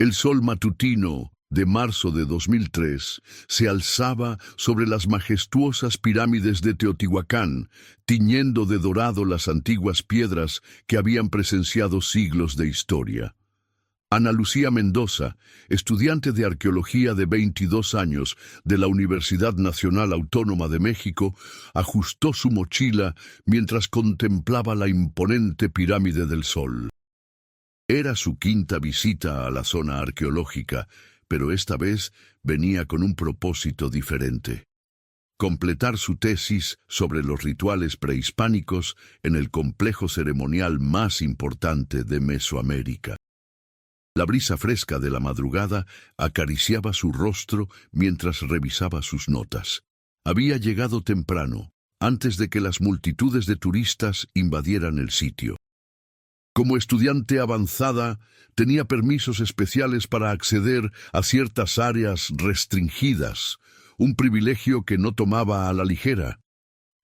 El sol matutino de marzo de 2003 se alzaba sobre las majestuosas pirámides de Teotihuacán, tiñendo de dorado las antiguas piedras que habían presenciado siglos de historia. Ana Lucía Mendoza, estudiante de arqueología de 22 años de la Universidad Nacional Autónoma de México, ajustó su mochila mientras contemplaba la imponente pirámide del Sol. Era su quinta visita a la zona arqueológica, pero esta vez venía con un propósito diferente: completar su tesis sobre los rituales prehispánicos en el complejo ceremonial más importante de Mesoamérica. La brisa fresca de la madrugada acariciaba su rostro mientras revisaba sus notas. Había llegado temprano, antes de que las multitudes de turistas invadieran el sitio. Como estudiante avanzada, tenía permisos especiales para acceder a ciertas áreas restringidas, un privilegio que no tomaba a la ligera.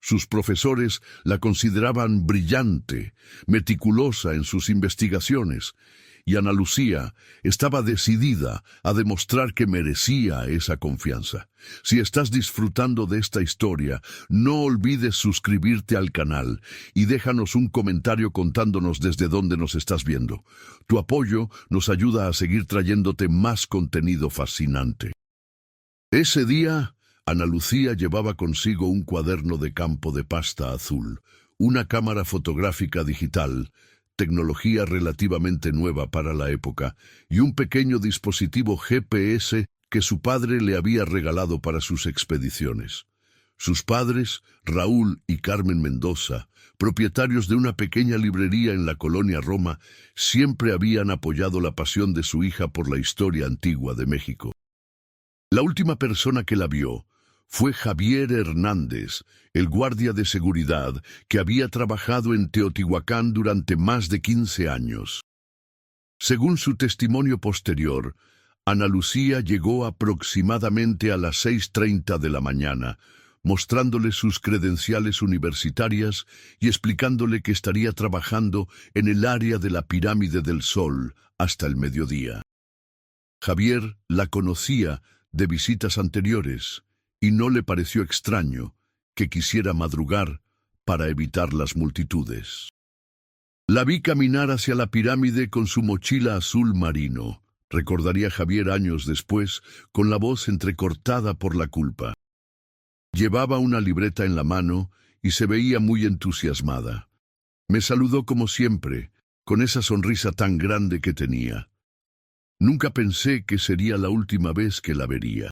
Sus profesores la consideraban brillante, meticulosa en sus investigaciones, y Ana Lucía estaba decidida a demostrar que merecía esa confianza. Si estás disfrutando de esta historia, no olvides suscribirte al canal y déjanos un comentario contándonos desde dónde nos estás viendo. Tu apoyo nos ayuda a seguir trayéndote más contenido fascinante. Ese día, Ana Lucía llevaba consigo un cuaderno de campo de pasta azul, una cámara fotográfica digital, tecnología relativamente nueva para la época, y un pequeño dispositivo GPS que su padre le había regalado para sus expediciones. Sus padres, Raúl y Carmen Mendoza, propietarios de una pequeña librería en la colonia Roma, siempre habían apoyado la pasión de su hija por la historia antigua de México. La última persona que la vio fue Javier Hernández, el guardia de seguridad que había trabajado en Teotihuacán durante más de 15 años. Según su testimonio posterior, Ana Lucía llegó aproximadamente a las 6:30 de la mañana, mostrándole sus credenciales universitarias y explicándole que estaría trabajando en el área de la Pirámide del Sol hasta el mediodía. Javier la conocía de visitas anteriores y no le pareció extraño que quisiera madrugar para evitar las multitudes. La vi caminar hacia la pirámide con su mochila azul marino, recordaría Javier años después, con la voz entrecortada por la culpa. Llevaba una libreta en la mano y se veía muy entusiasmada. Me saludó como siempre, con esa sonrisa tan grande que tenía. Nunca pensé que sería la última vez que la vería.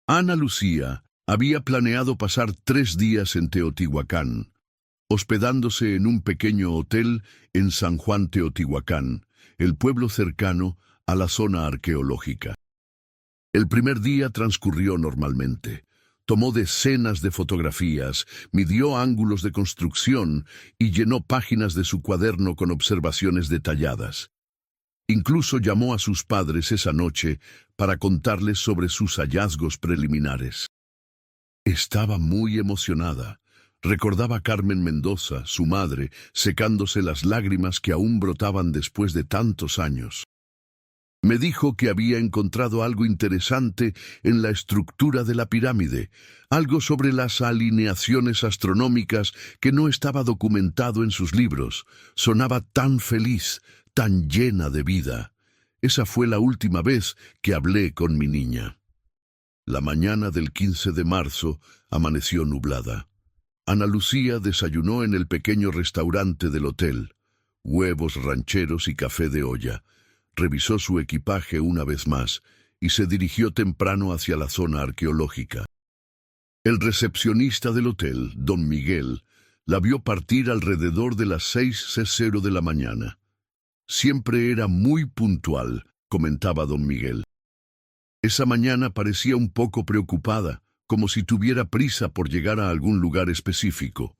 Ana Lucía había planeado pasar 3 días en Teotihuacán, hospedándose en un pequeño hotel en San Juan Teotihuacán, el pueblo cercano a la zona arqueológica. El primer día transcurrió normalmente. Tomó decenas de fotografías, midió ángulos de construcción y llenó páginas de su cuaderno con observaciones detalladas. Incluso llamó a sus padres esa noche para contarles sobre sus hallazgos preliminares. Estaba muy emocionada. Recordaba a Carmen Mendoza, su madre, secándose las lágrimas que aún brotaban después de tantos años. Me dijo que había encontrado algo interesante en la estructura de la pirámide, algo sobre las alineaciones astronómicas que no estaba documentado en sus libros. Sonaba tan feliz, tan llena de vida. Esa fue la última vez que hablé con mi niña. La mañana del 15 de marzo amaneció nublada. Ana Lucía desayunó en el pequeño restaurante del hotel. Huevos rancheros y café de olla. Revisó su equipaje una vez más y se dirigió temprano hacia la zona arqueológica. El recepcionista del hotel, don Miguel, la vio partir alrededor de las 6:00 de la mañana. Siempre era muy puntual, comentaba don Miguel. Esa mañana parecía un poco preocupada, como si tuviera prisa por llegar a algún lugar específico.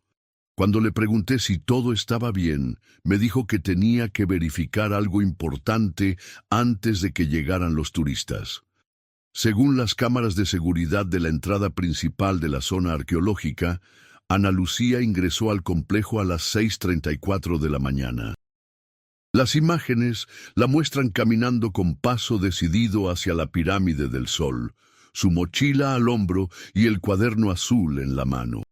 Cuando le pregunté si todo estaba bien, me dijo que tenía que verificar algo importante antes de que llegaran los turistas. Según las cámaras de seguridad de la entrada principal de la zona arqueológica, Ana Lucía ingresó al complejo a las 6:34 de la mañana. Las imágenes la muestran caminando con paso decidido hacia la pirámide del Sol, su mochila al hombro y el cuaderno azul en la mano.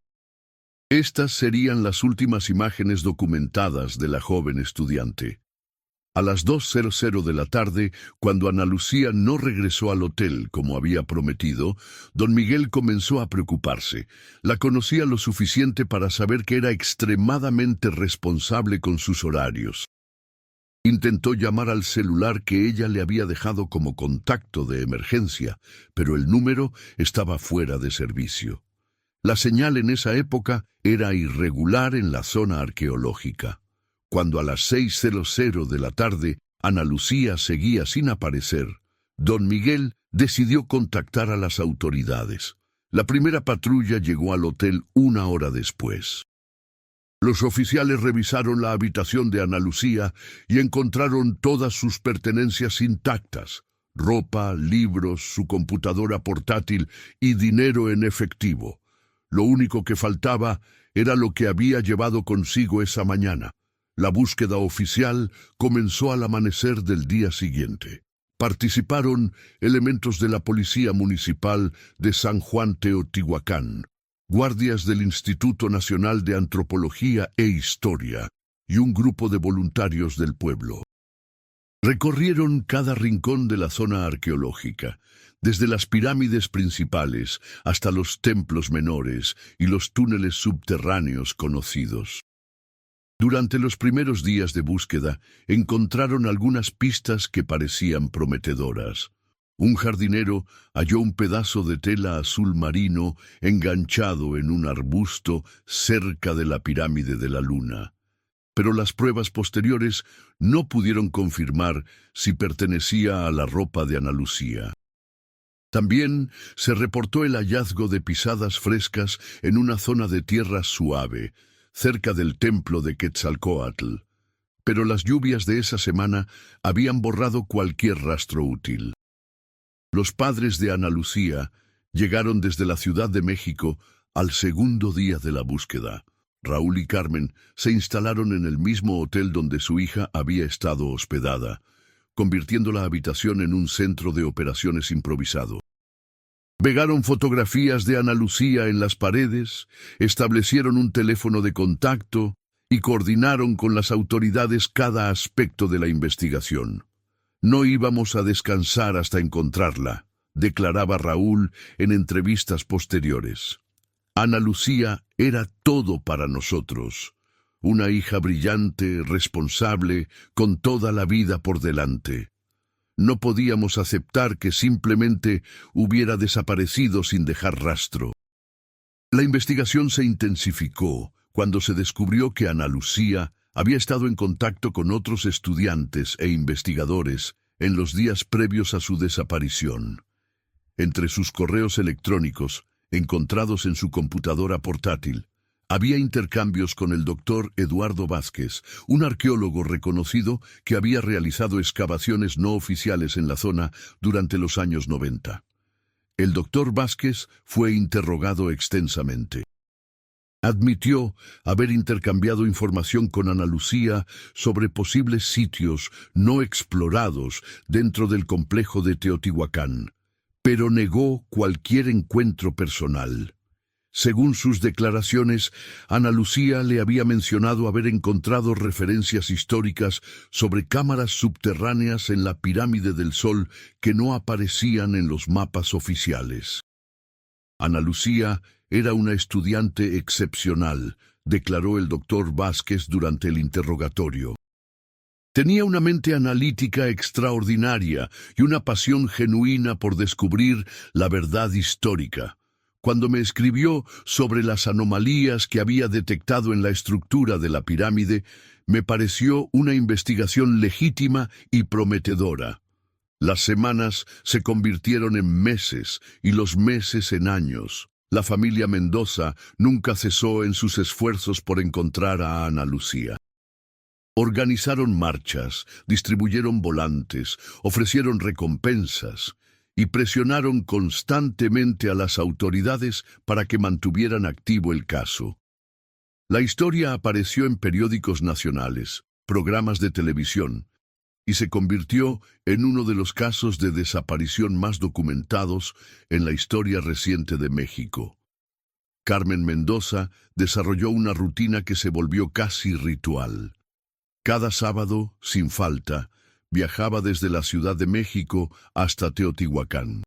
Estas serían las últimas imágenes documentadas de la joven estudiante. A las 2:00 de la tarde, cuando Ana Lucía no regresó al hotel como había prometido, don Miguel comenzó a preocuparse. La conocía lo suficiente para saber que era extremadamente responsable con sus horarios. Intentó llamar al celular que ella le había dejado como contacto de emergencia, pero el número estaba fuera de servicio. La señal en esa época era irregular en la zona arqueológica. Cuando a las 6:00 de la tarde Ana Lucía seguía sin aparecer, don Miguel decidió contactar a las autoridades. La primera patrulla llegó al hotel 1 hora después. Los oficiales revisaron la habitación de Ana Lucía y encontraron todas sus pertenencias intactas: ropa, libros, su computadora portátil y dinero en efectivo. Lo único que faltaba era lo que había llevado consigo esa mañana. La búsqueda oficial comenzó al amanecer del día siguiente. Participaron elementos de la Policía Municipal de San Juan Teotihuacán, guardias del Instituto Nacional de Antropología e Historia y un grupo de voluntarios del pueblo. Recorrieron cada rincón de la zona arqueológica, desde las pirámides principales hasta los templos menores y los túneles subterráneos conocidos. Durante los primeros días de búsqueda, encontraron algunas pistas que parecían prometedoras. Un jardinero halló un pedazo de tela azul marino enganchado en un arbusto cerca de la pirámide de la Luna. Pero las pruebas posteriores no pudieron confirmar si pertenecía a la ropa de Ana Lucía. También se reportó el hallazgo de pisadas frescas en una zona de tierra suave, cerca del templo de Quetzalcóatl, pero las lluvias de esa semana habían borrado cualquier rastro útil. Los padres de Ana Lucía llegaron desde la Ciudad de México al segundo día de la búsqueda. Raúl y Carmen se instalaron en el mismo hotel donde su hija había estado hospedada, convirtiendo la habitación en un centro de operaciones improvisado. Pegaron fotografías de Ana Lucía en las paredes, establecieron un teléfono de contacto y coordinaron con las autoridades cada aspecto de la investigación. No íbamos a descansar hasta encontrarla, declaraba Raúl en entrevistas posteriores. Ana Lucía era todo para nosotros, una hija brillante, responsable, con toda la vida por delante. No podíamos aceptar que simplemente hubiera desaparecido sin dejar rastro. La investigación se intensificó cuando se descubrió que Ana Lucía había estado en contacto con otros estudiantes e investigadores en los días previos a su desaparición. Entre sus correos electrónicos, encontrados en su computadora portátil, había intercambios con el doctor Eduardo Vázquez, un arqueólogo reconocido que había realizado excavaciones no oficiales en la zona durante los años 90. El doctor Vázquez fue interrogado extensamente. Admitió haber intercambiado información con Ana Lucía sobre posibles sitios no explorados dentro del complejo de Teotihuacán, pero negó cualquier encuentro personal. Según sus declaraciones, Ana Lucía le había mencionado haber encontrado referencias históricas sobre cámaras subterráneas en la Pirámide del Sol que no aparecían en los mapas oficiales. Ana Lucía era una estudiante excepcional, declaró el doctor Vázquez durante el interrogatorio. Tenía una mente analítica extraordinaria y una pasión genuina por descubrir la verdad histórica. Cuando me escribió sobre las anomalías que había detectado en la estructura de la pirámide, me pareció una investigación legítima y prometedora. Las semanas se convirtieron en meses y los meses en años. La familia Mendoza nunca cesó en sus esfuerzos por encontrar a Ana Lucía. Organizaron marchas, distribuyeron volantes, ofrecieron recompensas y presionaron constantemente a las autoridades para que mantuvieran activo el caso. La historia apareció en periódicos nacionales, programas de televisión, y se convirtió en uno de los casos de desaparición más documentados en la historia reciente de México. Carmen Mendoza desarrolló una rutina que se volvió casi ritual. Cada sábado, sin falta, viajaba desde la Ciudad de México hasta Teotihuacán.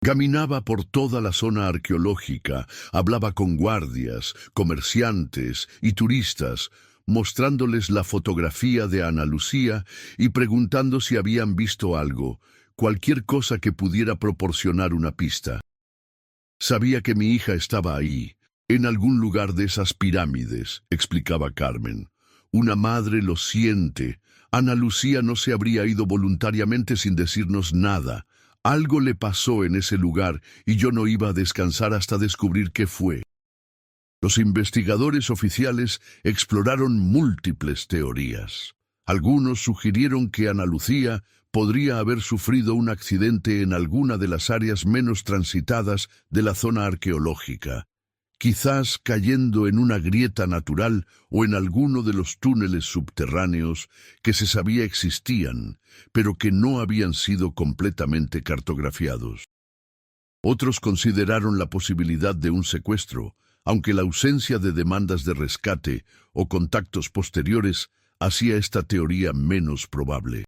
Caminaba por toda la zona arqueológica, hablaba con guardias, comerciantes y turistas, mostrándoles la fotografía de Ana Lucía y preguntando si habían visto algo, cualquier cosa que pudiera proporcionar una pista. Sabía que mi hija estaba ahí, en algún lugar de esas pirámides, explicaba Carmen. Una madre lo siente. Ana Lucía no se habría ido voluntariamente sin decirnos nada. Algo le pasó en ese lugar y yo no iba a descansar hasta descubrir qué fue. Los investigadores oficiales exploraron múltiples teorías. Algunos sugirieron que Ana Lucía podría haber sufrido un accidente en alguna de las áreas menos transitadas de la zona arqueológica, quizás cayendo en una grieta natural o en alguno de los túneles subterráneos que se sabía existían, pero que no habían sido completamente cartografiados. Otros consideraron la posibilidad de un secuestro, aunque la ausencia de demandas de rescate o contactos posteriores hacía esta teoría menos probable.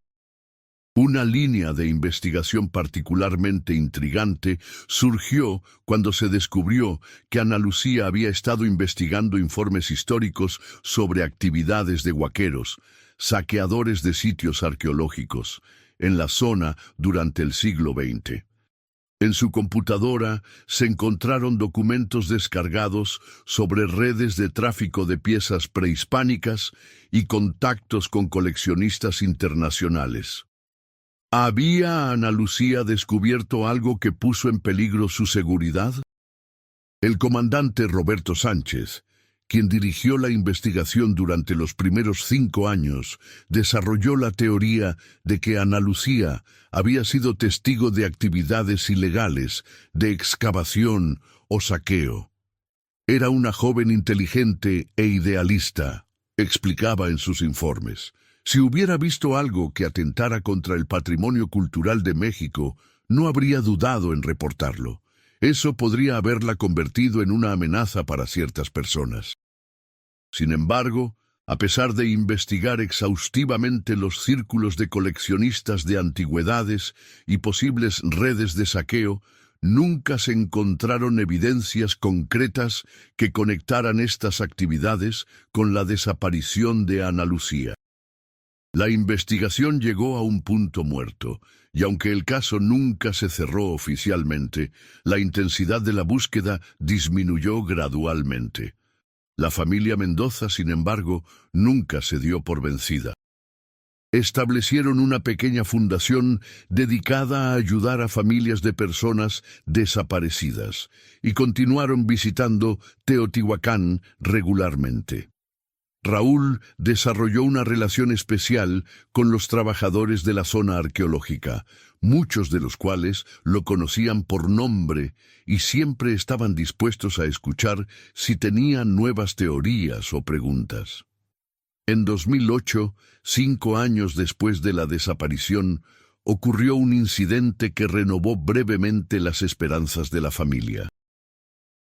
Una línea de investigación particularmente intrigante surgió cuando se descubrió que Ana Lucía había estado investigando informes históricos sobre actividades de huaqueros, saqueadores de sitios arqueológicos, en la zona durante el siglo XX. En su computadora se encontraron documentos descargados sobre redes de tráfico de piezas prehispánicas y contactos con coleccionistas internacionales. ¿Había Ana Lucía descubierto algo que puso en peligro su seguridad? El comandante Roberto Sánchez, quien dirigió la investigación durante los primeros 5 años, desarrolló la teoría de que Ana Lucía había sido testigo de actividades ilegales, de excavación o saqueo. Era una joven inteligente e idealista, explicaba en sus informes. Si hubiera visto algo que atentara contra el patrimonio cultural de México, no habría dudado en reportarlo. Eso podría haberla convertido en una amenaza para ciertas personas. Sin embargo, a pesar de investigar exhaustivamente los círculos de coleccionistas de antigüedades y posibles redes de saqueo, nunca se encontraron evidencias concretas que conectaran estas actividades con la desaparición de Ana Lucía. La investigación llegó a un punto muerto, y aunque el caso nunca se cerró oficialmente, la intensidad de la búsqueda disminuyó gradualmente. La familia Mendoza, sin embargo, nunca se dio por vencida. Establecieron una pequeña fundación dedicada a ayudar a familias de personas desaparecidas y continuaron visitando Teotihuacán regularmente. Raúl desarrolló una relación especial con los trabajadores de la zona arqueológica, muchos de los cuales lo conocían por nombre y siempre estaban dispuestos a escuchar si tenían nuevas teorías o preguntas. En 2008, 5 años después de la desaparición, ocurrió un incidente que renovó brevemente las esperanzas de la familia.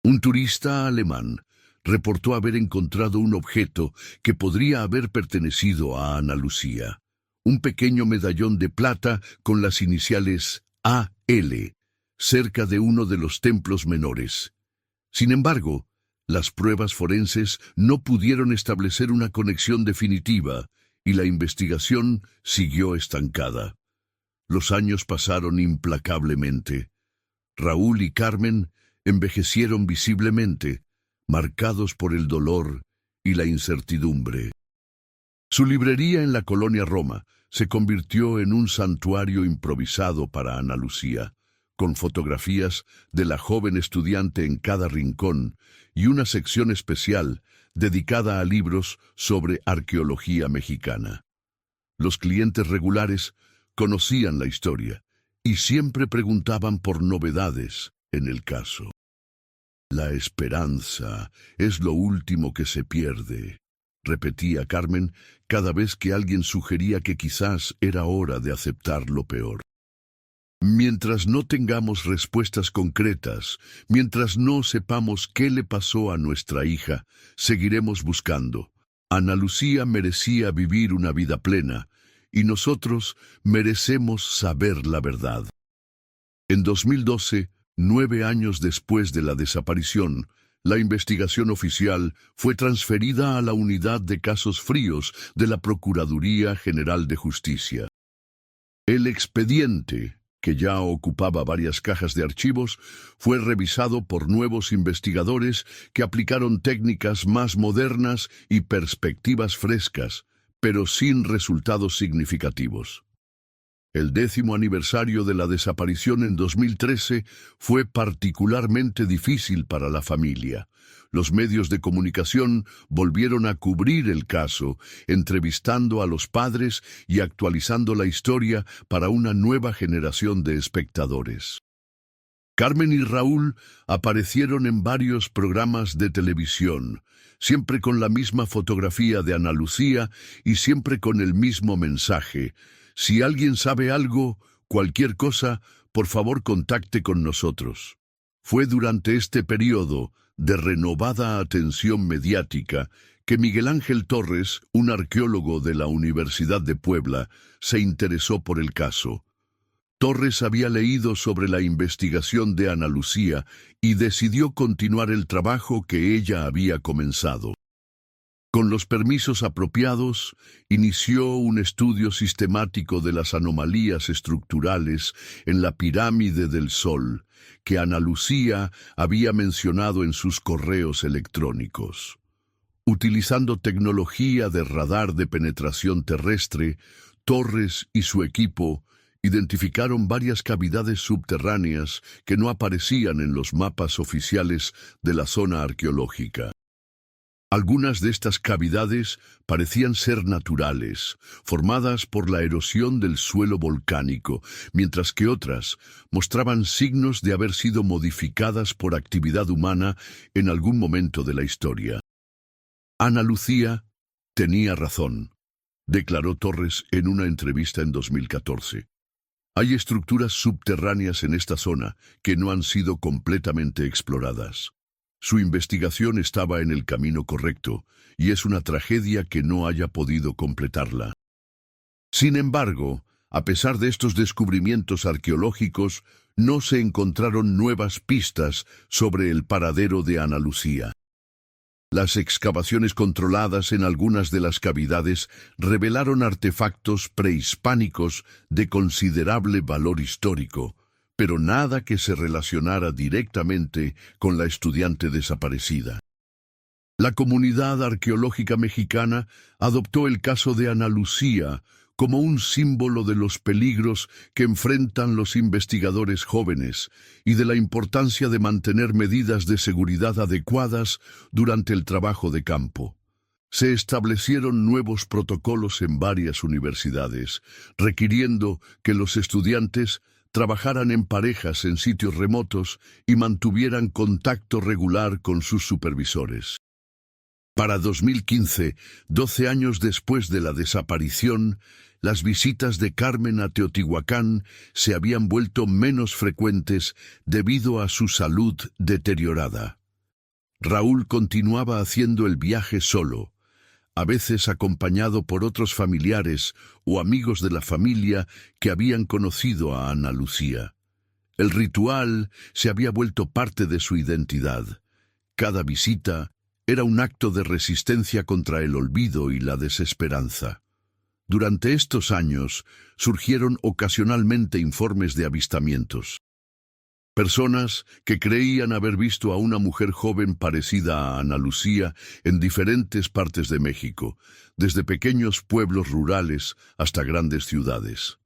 Un turista alemán reportó haber encontrado un objeto que podría haber pertenecido a Ana Lucía, un pequeño medallón de plata con las iniciales AL, cerca de uno de los templos menores. Sin embargo, las pruebas forenses no pudieron establecer una conexión definitiva y la investigación siguió estancada. Los años pasaron implacablemente. Raúl y Carmen envejecieron visiblemente, marcados por el dolor y la incertidumbre. Su librería en la colonia Roma se convirtió en un santuario improvisado para Ana Lucía, con fotografías de la joven estudiante en cada rincón y una sección especial dedicada a libros sobre arqueología mexicana. Los clientes regulares conocían la historia y siempre preguntaban por novedades en el caso. La esperanza es lo último que se pierde, repetía Carmen cada vez que alguien sugería que quizás era hora de aceptar lo peor. Mientras no tengamos respuestas concretas, mientras no sepamos qué le pasó a nuestra hija, seguiremos buscando. Ana Lucía merecía vivir una vida plena, y nosotros merecemos saber la verdad. En 2012, 9 años después de la desaparición, la investigación oficial fue transferida a la Unidad de Casos Fríos de la Procuraduría General de Justicia. El expediente, que ya ocupaba varias cajas de archivos, fue revisado por nuevos investigadores que aplicaron técnicas más modernas y perspectivas frescas, pero sin resultados significativos. El 10º aniversario de la desaparición en 2013 fue particularmente difícil para la familia. Los medios de comunicación volvieron a cubrir el caso, entrevistando a los padres y actualizando la historia para una nueva generación de espectadores. Carmen y Raúl aparecieron en varios programas de televisión, siempre con la misma fotografía de Ana Lucía y siempre con el mismo mensaje: si alguien sabe algo, cualquier cosa, por favor contacte con nosotros. Fue durante este periodo de renovada atención mediática que Miguel Ángel Torres, un arqueólogo de la Universidad de Puebla, se interesó por el caso. Torres había leído sobre la investigación de Ana Lucía y decidió continuar el trabajo que ella había comenzado. Con los permisos apropiados, inició un estudio sistemático de las anomalías estructurales en la pirámide del Sol, que Ana Lucía había mencionado en sus correos electrónicos. Utilizando tecnología de radar de penetración terrestre, Torres y su equipo identificaron varias cavidades subterráneas que no aparecían en los mapas oficiales de la zona arqueológica. Algunas de estas cavidades parecían ser naturales, formadas por la erosión del suelo volcánico, mientras que otras mostraban signos de haber sido modificadas por actividad humana en algún momento de la historia. Ana Lucía tenía razón, declaró Torres en una entrevista en 2014. Hay estructuras subterráneas en esta zona que no han sido completamente exploradas. Su investigación estaba en el camino correcto, y es una tragedia que no haya podido completarla. Sin embargo, a pesar de estos descubrimientos arqueológicos, no se encontraron nuevas pistas sobre el paradero de Ana Lucía. Las excavaciones controladas en algunas de las cavidades revelaron artefactos prehispánicos de considerable valor histórico, pero nada que se relacionara directamente con la estudiante desaparecida. La comunidad arqueológica mexicana adoptó el caso de Ana Lucía como un símbolo de los peligros que enfrentan los investigadores jóvenes y de la importancia de mantener medidas de seguridad adecuadas durante el trabajo de campo. Se establecieron nuevos protocolos en varias universidades, requiriendo que los estudiantes trabajaran en parejas en sitios remotos y mantuvieran contacto regular con sus supervisores. Para 2015, 12 años después de la desaparición, las visitas de Carmen a Teotihuacán se habían vuelto menos frecuentes debido a su salud deteriorada. Raúl continuaba haciendo el viaje solo, a veces acompañado por otros familiares o amigos de la familia que habían conocido a Ana Lucía. El ritual se había vuelto parte de su identidad. Cada visita era un acto de resistencia contra el olvido y la desesperanza. Durante estos años surgieron ocasionalmente informes de avistamientos. Personas que creían haber visto a una mujer joven parecida a Ana Lucía en diferentes partes de México, desde pequeños pueblos rurales hasta grandes ciudades.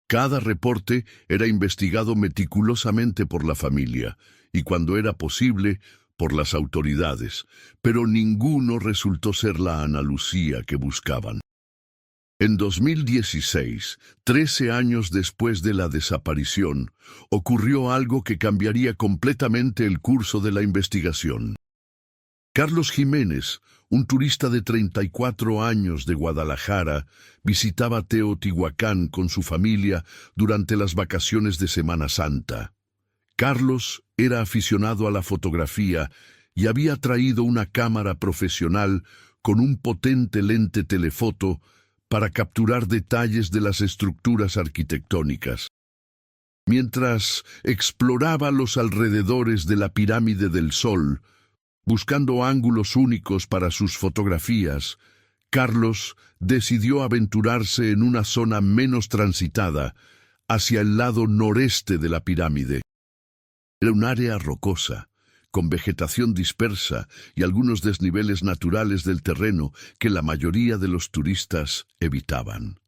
Cada reporte era investigado meticulosamente por la familia y, cuando era posible, por las autoridades, pero ninguno resultó ser la Ana Lucía que buscaban. En 2016, 13 años después de la desaparición, ocurrió algo que cambiaría completamente el curso de la investigación. Carlos Jiménez, un turista de 34 años de Guadalajara, visitaba Teotihuacán con su familia durante las vacaciones de Semana Santa. Carlos era aficionado a la fotografía y había traído una cámara profesional con un potente lente telefoto para capturar detalles de las estructuras arquitectónicas. Mientras exploraba los alrededores de la Pirámide del Sol, buscando ángulos únicos para sus fotografías, Carlos decidió aventurarse en una zona menos transitada, hacia el lado noreste de la pirámide. Era un área rocosa, con vegetación dispersa y algunos desniveles naturales del terreno que la mayoría de los turistas evitaban.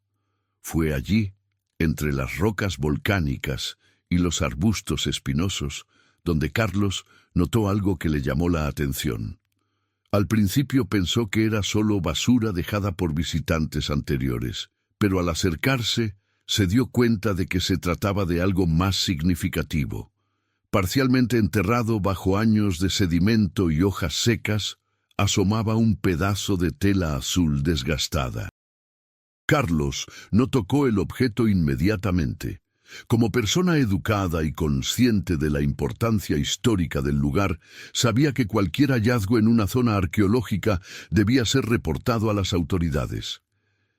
Fue allí, entre las rocas volcánicas y los arbustos espinosos, donde Carlos notó algo que le llamó la atención. Al principio pensó que era solo basura dejada por visitantes anteriores, pero al acercarse se dio cuenta de que se trataba de algo más significativo. Parcialmente enterrado bajo años de sedimento y hojas secas, asomaba un pedazo de tela azul desgastada. Carlos no tocó el objeto inmediatamente. Como persona educada y consciente de la importancia histórica del lugar, sabía que cualquier hallazgo en una zona arqueológica debía ser reportado a las autoridades.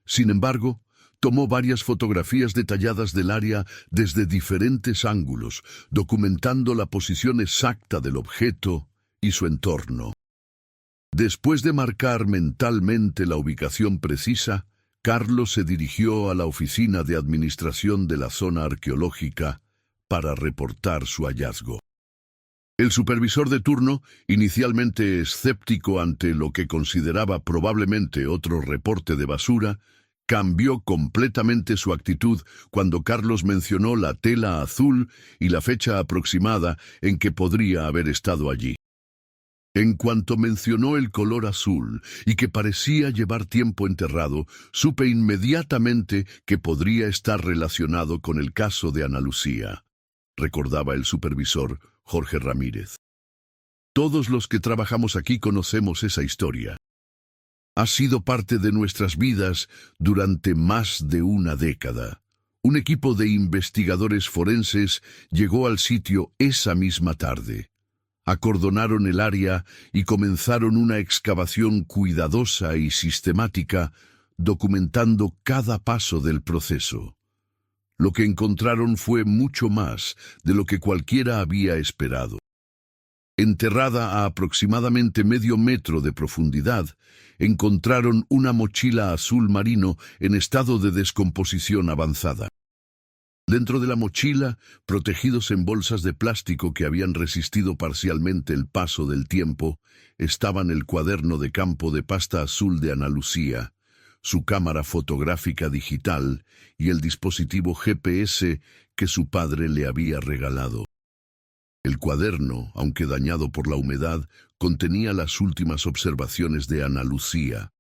Sin embargo, tomó varias fotografías detalladas del área desde diferentes ángulos, documentando la posición exacta del objeto y su entorno. Después de marcar mentalmente la ubicación precisa, Carlos se dirigió a la oficina de administración de la zona arqueológica para reportar su hallazgo. El supervisor de turno, inicialmente escéptico ante lo que consideraba probablemente otro reporte de basura, cambió completamente su actitud cuando Carlos mencionó la tela azul y la fecha aproximada en que podría haber estado allí. En cuanto mencionó el color azul y que parecía llevar tiempo enterrado, supe inmediatamente que podría estar relacionado con el caso de Ana Lucía, recordaba el supervisor Jorge Ramírez. Todos los que trabajamos aquí conocemos esa historia. Ha sido parte de nuestras vidas durante más de una década. Un equipo de investigadores forenses llegó al sitio esa misma tarde. Acordonaron el área y comenzaron una excavación cuidadosa y sistemática, documentando cada paso del proceso. Lo que encontraron fue mucho más de lo que cualquiera había esperado. Enterrada a aproximadamente medio metro de profundidad, encontraron una mochila azul marino en estado de descomposición avanzada. Dentro de la mochila, protegidos en bolsas de plástico que habían resistido parcialmente el paso del tiempo, estaban el cuaderno de campo de pasta azul de Ana Lucía, su cámara fotográfica digital y el dispositivo GPS que su padre le había regalado. El cuaderno, aunque dañado por la humedad, contenía las últimas observaciones de Ana Lucía.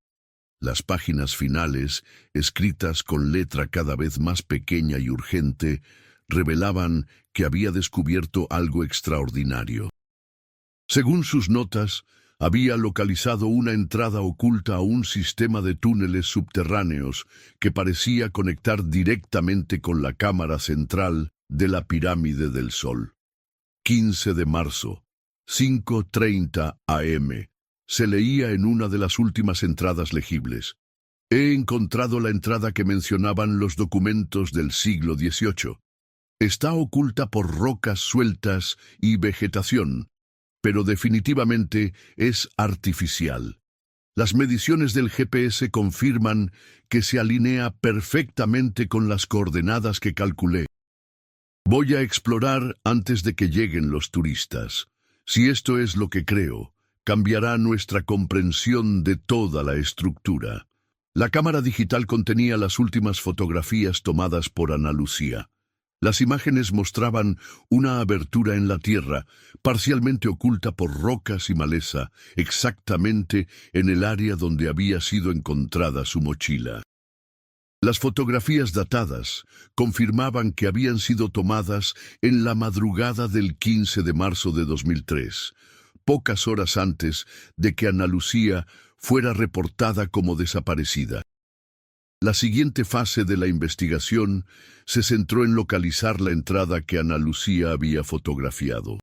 Las páginas finales, escritas con letra cada vez más pequeña y urgente, revelaban que había descubierto algo extraordinario. Según sus notas, había localizado una entrada oculta a un sistema de túneles subterráneos que parecía conectar directamente con la cámara central de la Pirámide del Sol. 15 de marzo, 5:30 am. Se leía en una de las últimas entradas legibles. He encontrado la entrada que mencionaban los documentos del siglo XVIII. Está oculta por rocas sueltas y vegetación, pero definitivamente es artificial. Las mediciones del GPS confirman que se alinea perfectamente con las coordenadas que calculé. Voy a explorar antes de que lleguen los turistas. Si esto es lo que creo, cambiará nuestra comprensión de toda la estructura. La cámara digital contenía las últimas fotografías tomadas por Ana Lucía. Las imágenes mostraban una abertura en la tierra, parcialmente oculta por rocas y maleza, exactamente en el área donde había sido encontrada su mochila. Las fotografías datadas confirmaban que habían sido tomadas en la madrugada del 15 de marzo de 2003, pocas horas antes de que Ana Lucía fuera reportada como desaparecida. La siguiente fase de la investigación se centró en localizar la entrada que Ana Lucía había fotografiado.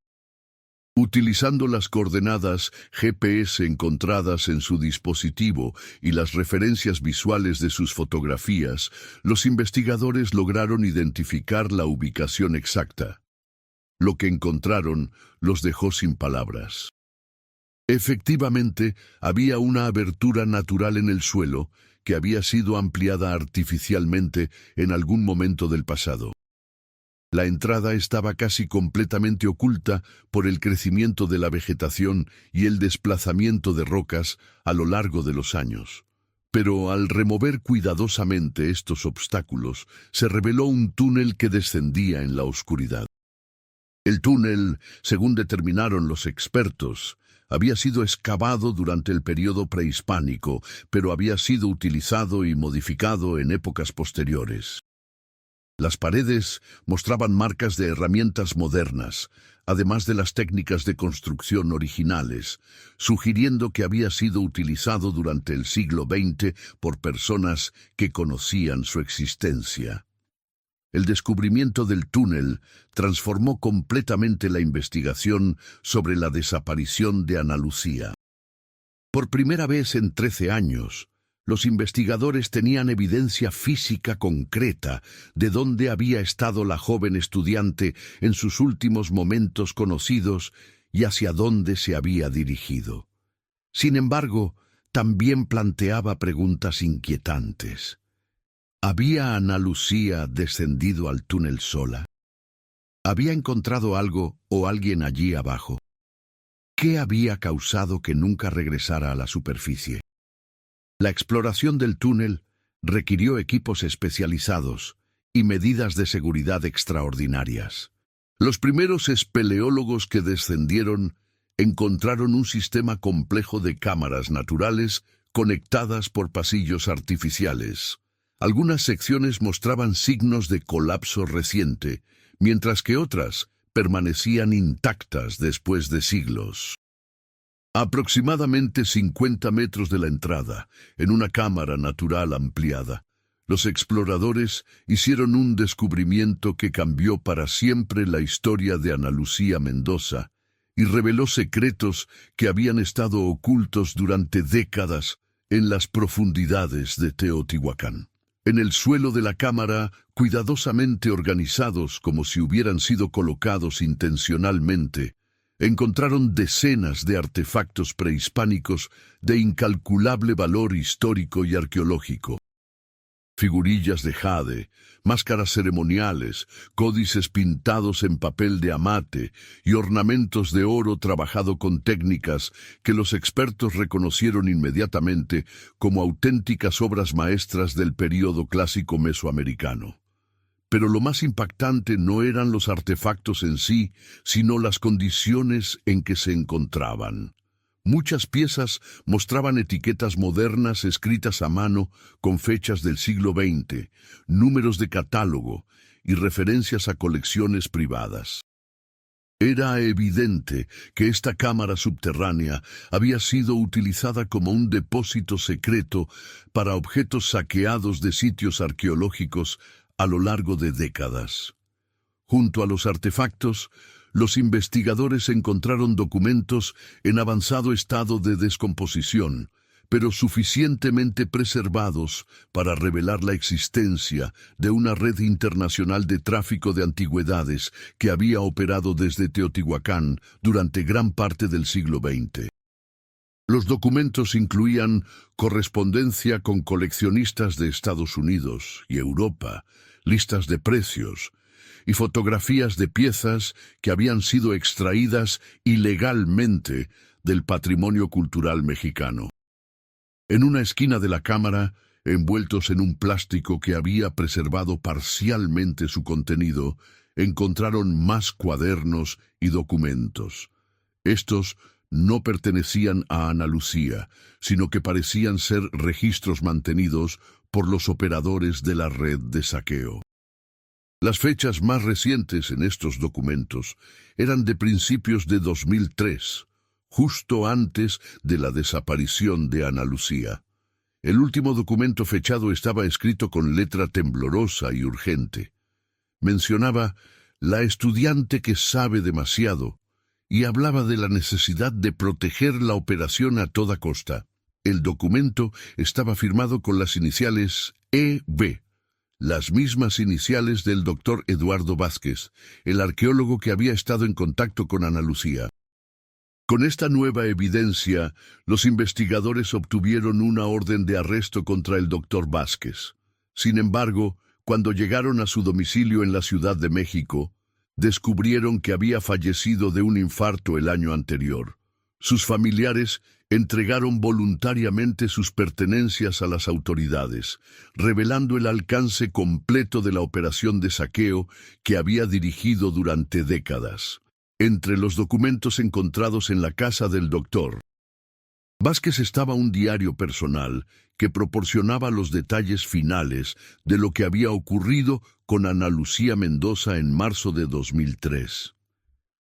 Utilizando las coordenadas GPS encontradas en su dispositivo y las referencias visuales de sus fotografías, los investigadores lograron identificar la ubicación exacta. Lo que encontraron los dejó sin palabras. Efectivamente, había una abertura natural en el suelo que había sido ampliada artificialmente en algún momento del pasado. La entrada estaba casi completamente oculta por el crecimiento de la vegetación y el desplazamiento de rocas a lo largo de los años. Pero al remover cuidadosamente estos obstáculos, se reveló un túnel que descendía en la oscuridad. El túnel, según determinaron los expertos, había sido excavado durante el período prehispánico, pero había sido utilizado y modificado en épocas posteriores. Las paredes mostraban marcas de herramientas modernas, además de las técnicas de construcción originales, sugiriendo que había sido utilizado durante el siglo XX por personas que conocían su existencia. El descubrimiento del túnel transformó completamente la investigación sobre la desaparición de Ana Lucía. Por primera vez en 13 años, los investigadores tenían evidencia física concreta de dónde había estado la joven estudiante en sus últimos momentos conocidos y hacia dónde se había dirigido. Sin embargo, también planteaba preguntas inquietantes. ¿Había Ana Lucía descendido al túnel sola? ¿Había encontrado algo o alguien allí abajo? ¿Qué había causado que nunca regresara a la superficie? La exploración del túnel requirió equipos especializados y medidas de seguridad extraordinarias. Los primeros espeleólogos que descendieron encontraron un sistema complejo de cámaras naturales conectadas por pasillos artificiales. Algunas secciones mostraban signos de colapso reciente, mientras que otras permanecían intactas después de siglos. A aproximadamente 50 metros de la entrada, en una cámara natural ampliada, los exploradores hicieron un descubrimiento que cambió para siempre la historia de Ana Lucía Mendoza y reveló secretos que habían estado ocultos durante décadas en las profundidades de Teotihuacán. En el suelo de la cámara, cuidadosamente organizados como si hubieran sido colocados intencionalmente, encontraron decenas de artefactos prehispánicos de incalculable valor histórico y arqueológico. Figurillas de jade, máscaras ceremoniales, códices pintados en papel de amate y ornamentos de oro trabajado con técnicas que los expertos reconocieron inmediatamente como auténticas obras maestras del período clásico mesoamericano. Pero lo más impactante no eran los artefactos en sí, sino las condiciones en que se encontraban. Muchas piezas mostraban etiquetas modernas escritas a mano con fechas del siglo XX, números de catálogo y referencias a colecciones privadas. Era evidente que esta cámara subterránea había sido utilizada como un depósito secreto para objetos saqueados de sitios arqueológicos a lo largo de décadas. Junto a los artefactos, los investigadores encontraron documentos en avanzado estado de descomposición, pero suficientemente preservados para revelar la existencia de una red internacional de tráfico de antigüedades que había operado desde Teotihuacán durante gran parte del siglo XX. Los documentos incluían correspondencia con coleccionistas de Estados Unidos y Europa, listas de precios, y fotografías de piezas que habían sido extraídas ilegalmente del patrimonio cultural mexicano. En una esquina de la cámara, envueltos en un plástico que había preservado parcialmente su contenido, encontraron más cuadernos y documentos. Estos no pertenecían a Ana Lucía, sino que parecían ser registros mantenidos por los operadores de la red de saqueo. Las fechas más recientes en estos documentos eran de principios de 2003, justo antes de la desaparición de Ana Lucía. El último documento fechado estaba escrito con letra temblorosa y urgente. Mencionaba «la estudiante que sabe demasiado» y hablaba de la necesidad de proteger la operación a toda costa. El documento estaba firmado con las iniciales E.B., las mismas iniciales del doctor Eduardo Vázquez, el arqueólogo que había estado en contacto con Ana Lucía. Con esta nueva evidencia, los investigadores obtuvieron una orden de arresto contra el doctor Vázquez. Sin embargo, cuando llegaron a su domicilio en la Ciudad de México, descubrieron que había fallecido de un infarto el año anterior. Sus familiares entregaron voluntariamente sus pertenencias a las autoridades, revelando el alcance completo de la operación de saqueo que había dirigido durante décadas. Entre los documentos encontrados en la casa del doctor Vázquez estaba un diario personal que proporcionaba los detalles finales de lo que había ocurrido con Ana Lucía Mendoza en marzo de 2003.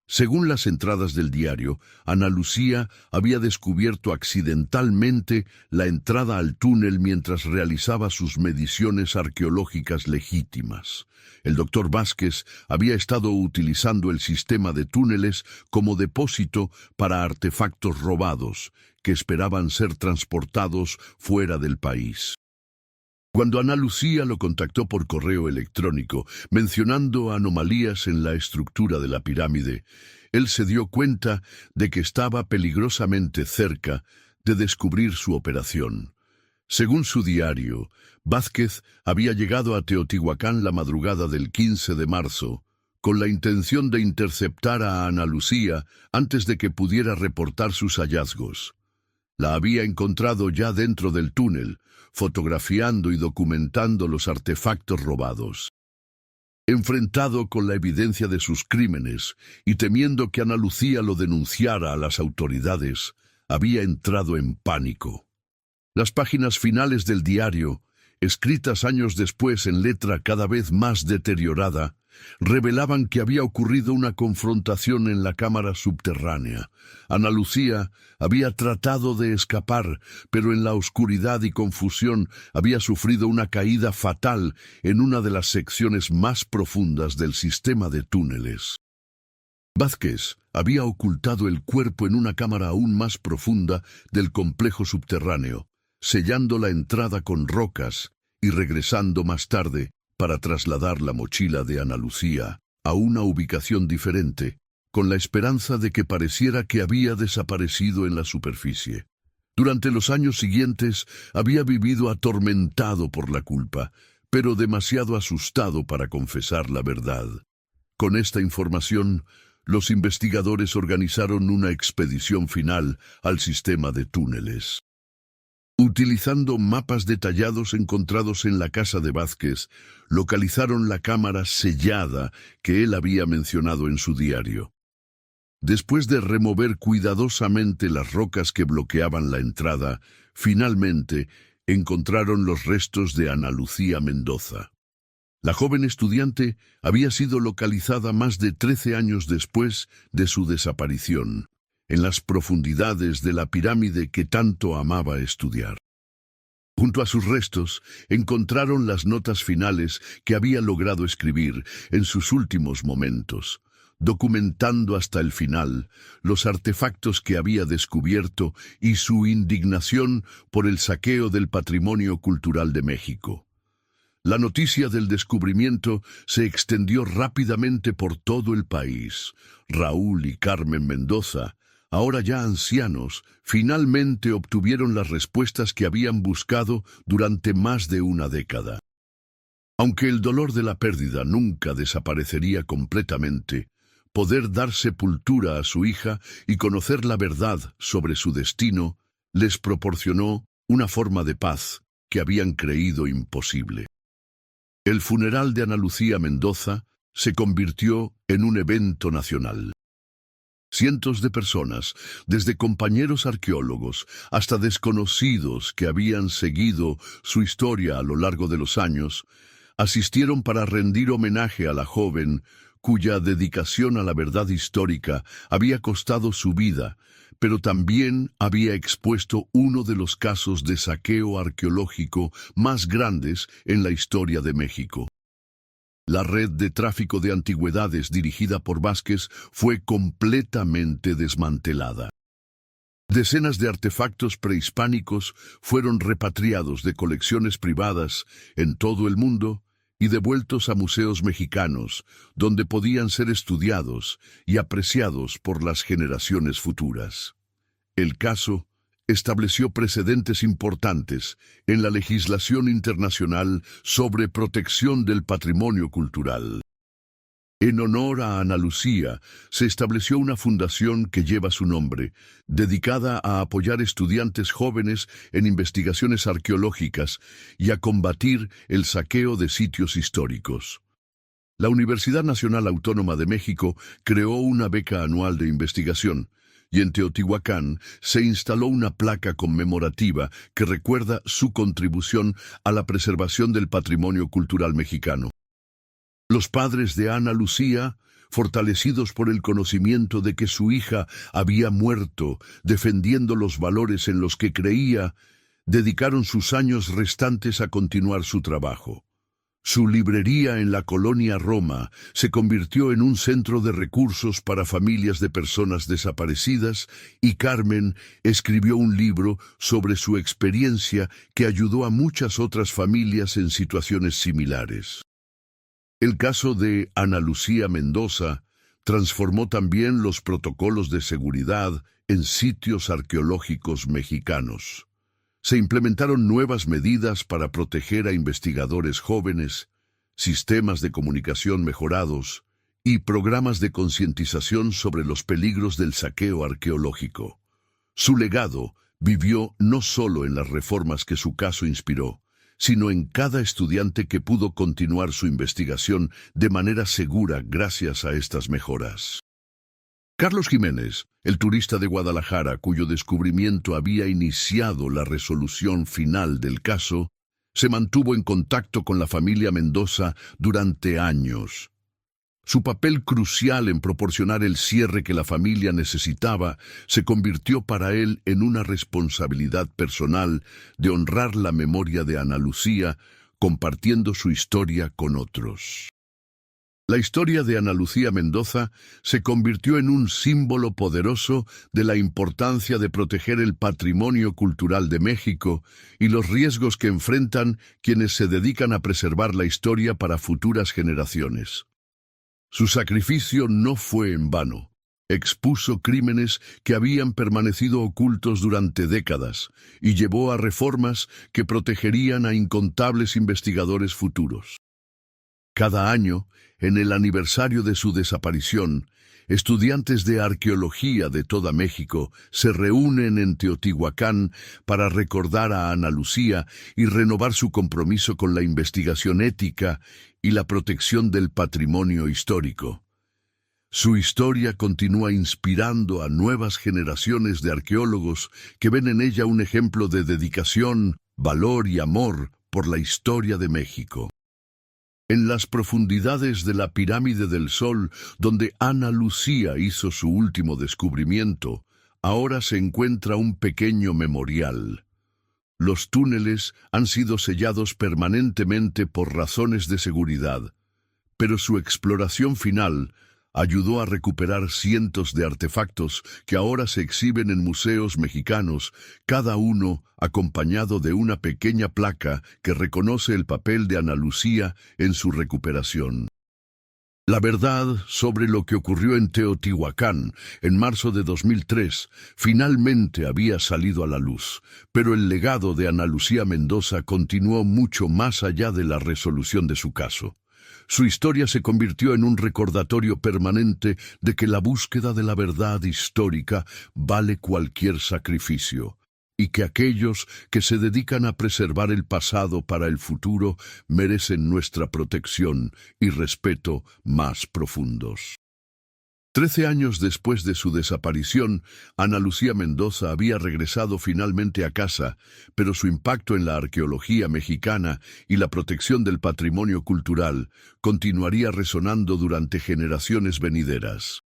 Según las entradas del diario, Ana Lucía había descubierto accidentalmente la entrada al túnel mientras realizaba sus mediciones arqueológicas legítimas. El doctor Vázquez había estado utilizando el sistema de túneles como depósito para artefactos robados que esperaban ser transportados fuera del país. Cuando Ana Lucía lo contactó por correo electrónico, mencionando anomalías en la estructura de la pirámide, él se dio cuenta de que estaba peligrosamente cerca de descubrir su operación. Según su diario, Vázquez había llegado a Teotihuacán la madrugada del 15 de marzo, con la intención de interceptar a Ana Lucía antes de que pudiera reportar sus hallazgos. La había encontrado ya dentro del túnel, fotografiando y documentando los artefactos robados. Enfrentado con la evidencia de sus crímenes y temiendo que Ana Lucía lo denunciara a las autoridades, había entrado en pánico. Las páginas finales del diario, escritas años después en letra cada vez más deteriorada, revelaban que había ocurrido una confrontación en la cámara subterránea. Ana Lucía había tratado de escapar, pero en la oscuridad y confusión había sufrido una caída fatal en una de las secciones más profundas del sistema de túneles. Vázquez había ocultado el cuerpo en una cámara aún más profunda del complejo subterráneo, sellando la entrada con rocas y regresando más tarde para trasladar la mochila de Ana Lucía a una ubicación diferente, con la esperanza de que pareciera que había desaparecido en la superficie. Durante los años siguientes había vivido atormentado por la culpa, pero demasiado asustado para confesar la verdad. Con esta información, los investigadores organizaron una expedición final al sistema de túneles. Utilizando mapas detallados encontrados en la casa de Vázquez, localizaron la cámara sellada que él había mencionado en su diario. Después de remover cuidadosamente las rocas que bloqueaban la entrada, finalmente encontraron los restos de Ana Lucía Mendoza. La joven estudiante había sido localizada más de 13 años después de su desaparición, en las profundidades de la pirámide que tanto amaba estudiar. Junto a sus restos, encontraron las notas finales que había logrado escribir en sus últimos momentos, documentando hasta el final los artefactos que había descubierto y su indignación por el saqueo del patrimonio cultural de México. La noticia del descubrimiento se extendió rápidamente por todo el país. Raúl y Carmen Mendoza, ahora ya ancianos, finalmente obtuvieron las respuestas que habían buscado durante más de una década. Aunque el dolor de la pérdida nunca desaparecería completamente, poder dar sepultura a su hija y conocer la verdad sobre su destino les proporcionó una forma de paz que habían creído imposible. El funeral de Ana Lucía Mendoza se convirtió en un evento nacional. Cientos de personas, desde compañeros arqueólogos hasta desconocidos que habían seguido su historia a lo largo de los años, asistieron para rendir homenaje a la joven cuya dedicación a la verdad histórica había costado su vida, pero también había expuesto uno de los casos de saqueo arqueológico más grandes en la historia de México. La red de tráfico de antigüedades dirigida por Vázquez fue completamente desmantelada. Decenas de artefactos prehispánicos fueron repatriados de colecciones privadas en todo el mundo y devueltos a museos mexicanos, donde podían ser estudiados y apreciados por las generaciones futuras. El caso estableció precedentes importantes en la legislación internacional sobre protección del patrimonio cultural. En honor a Ana Lucía, se estableció una fundación que lleva su nombre, dedicada a apoyar estudiantes jóvenes en investigaciones arqueológicas y a combatir el saqueo de sitios históricos. La Universidad Nacional Autónoma de México creó una beca anual de investigación, y en Teotihuacán se instaló una placa conmemorativa que recuerda su contribución a la preservación del patrimonio cultural mexicano. Los padres de Ana Lucía, fortalecidos por el conocimiento de que su hija había muerto defendiendo los valores en los que creía, dedicaron sus años restantes a continuar su trabajo. Su librería en la colonia Roma se convirtió en un centro de recursos para familias de personas desaparecidas y Carmen escribió un libro sobre su experiencia que ayudó a muchas otras familias en situaciones similares. El caso de Ana Lucía Mendoza transformó también los protocolos de seguridad en sitios arqueológicos mexicanos. Se implementaron nuevas medidas para proteger a investigadores jóvenes, sistemas de comunicación mejorados y programas de concientización sobre los peligros del saqueo arqueológico. Su legado vivió no solo en las reformas que su caso inspiró, sino en cada estudiante que pudo continuar su investigación de manera segura gracias a estas mejoras. Carlos Jiménez, el turista de Guadalajara cuyo descubrimiento había iniciado la resolución final del caso, se mantuvo en contacto con la familia Mendoza durante años. Su papel crucial en proporcionar el cierre que la familia necesitaba se convirtió para él en una responsabilidad personal de honrar la memoria de Ana Lucía, compartiendo su historia con otros. La historia de Ana Lucía Mendoza se convirtió en un símbolo poderoso de la importancia de proteger el patrimonio cultural de México y los riesgos que enfrentan quienes se dedican a preservar la historia para futuras generaciones. Su sacrificio no fue en vano. Expuso crímenes que habían permanecido ocultos durante décadas y llevó a reformas que protegerían a incontables investigadores futuros. Cada año, en el aniversario de su desaparición, estudiantes de arqueología de toda México se reúnen en Teotihuacán para recordar a Ana Lucía y renovar su compromiso con la investigación ética y la protección del patrimonio histórico. Su historia continúa inspirando a nuevas generaciones de arqueólogos que ven en ella un ejemplo de dedicación, valor y amor por la historia de México. En las profundidades de la Pirámide del Sol, donde Ana Lucía hizo su último descubrimiento, ahora se encuentra un pequeño memorial. Los túneles han sido sellados permanentemente por razones de seguridad, pero su exploración final ayudó a recuperar cientos de artefactos que ahora se exhiben en museos mexicanos, cada uno acompañado de una pequeña placa que reconoce el papel de Ana Lucía en su recuperación. La verdad sobre lo que ocurrió en Teotihuacán en marzo de 2003 finalmente había salido a la luz, pero el legado de Ana Lucía Mendoza continuó mucho más allá de la resolución de su caso. Su historia se convirtió en un recordatorio permanente de que la búsqueda de la verdad histórica vale cualquier sacrificio, y que aquellos que se dedican a preservar el pasado para el futuro merecen nuestra protección y respeto más profundos. 13 años después de su desaparición, Ana Lucía Mendoza había regresado finalmente a casa, pero su impacto en la arqueología mexicana y la protección del patrimonio cultural continuaría resonando durante generaciones venideras.